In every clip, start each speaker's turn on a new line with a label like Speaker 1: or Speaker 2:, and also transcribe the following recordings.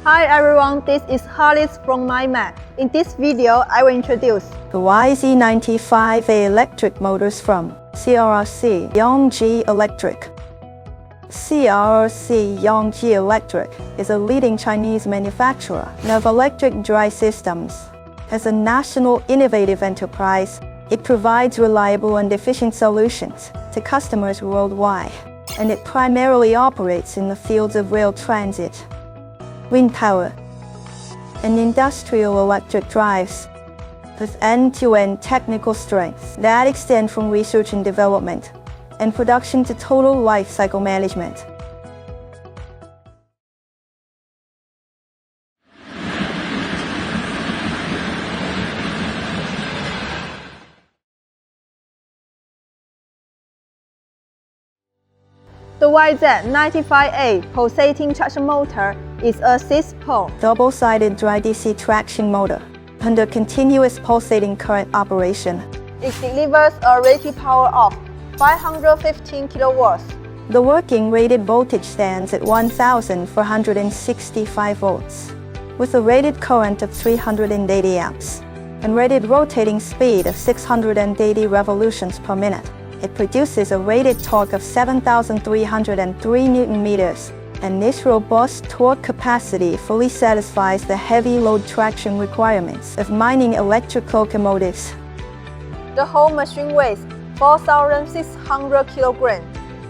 Speaker 1: Hi everyone, this is Hollis from MineMac. In this video, I will introduce
Speaker 2: the YZ95A electric motors from CRRC Yongji Electric. CRRC Yongji Electric is a leading Chinese manufacturer of electric dry systems. As a national innovative enterprise, it provides reliable and efficient solutions to customers worldwide, and it primarily operates in the fields of rail transit, wind power, and industrial electric drives, with end-to-end technical strengths that extend from research and development and production to total lifecycle management.
Speaker 1: the YZ95A pulsating traction motor is a 6-pole,
Speaker 2: double-sided dry DC traction motor under continuous pulsating current operation.
Speaker 1: It delivers a rated power of 515 kilowatts.
Speaker 2: The working rated voltage stands at 1,465 volts, with a rated current of 380 amps and rated rotating speed of 680 revolutions per minute. It produces a rated torque of 7,303 Newton-meters, and this robust torque capacity fully satisfies the heavy load traction requirements of mining electric locomotives.
Speaker 1: The whole machine weighs 4,600 kilograms.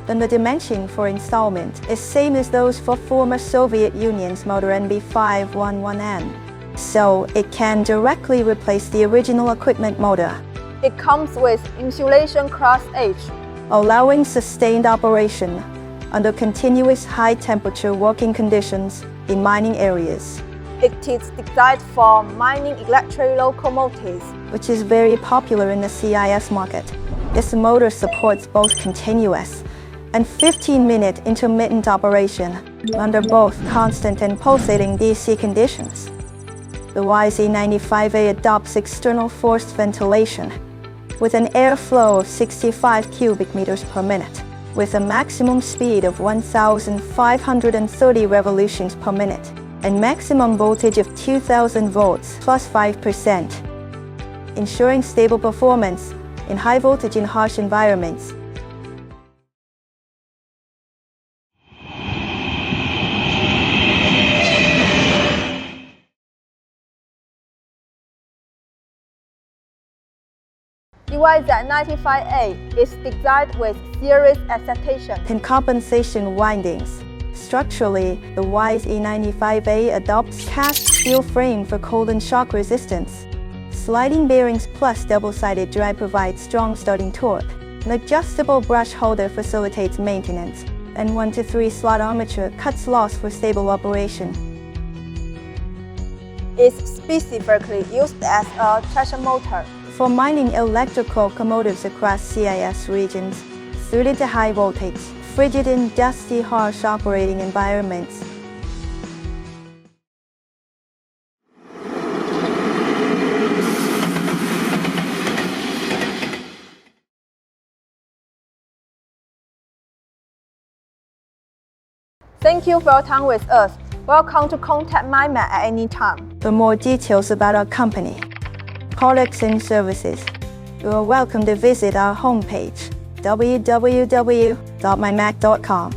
Speaker 2: Then the dimension for installment is same as those for former Soviet Union's motor NB511N, so it can directly replace the original equipment motor.
Speaker 1: It comes with insulation class H,
Speaker 2: allowing sustained operation under continuous high-temperature working conditions in mining areas.
Speaker 1: It is designed for mining electric locomotives,
Speaker 2: which is very popular in the CIS market. This motor supports both continuous and 15-minute intermittent operation under both constant and pulsating DC conditions. The YZ95A adopts external forced ventilation with an airflow of 65 cubic meters per minute, with a maximum speed of 1,530 revolutions per minute and maximum voltage of 2,000 volts plus 5%, ensuring stable performance in high voltage and harsh environments.
Speaker 1: The YZ95A is designed with series excitation
Speaker 2: and compensation windings. Structurally, the YZ95A adopts cast steel frame for cold and shock resistance. Sliding bearings plus double-sided drive provide strong starting torque. An adjustable brush holder facilitates maintenance, and 1 to 3 slot armature cuts loss for stable operation.
Speaker 1: It's specifically used as a traction motor
Speaker 2: for mining electric locomotives across CIS regions, suited to high voltage, frigid and dusty harsh operating environments.
Speaker 1: Thank you for your time with us. Welcome to contact MineMac at any time.
Speaker 2: For more details about our company, products and services, you are welcome to visit our homepage, www.MineMac.com.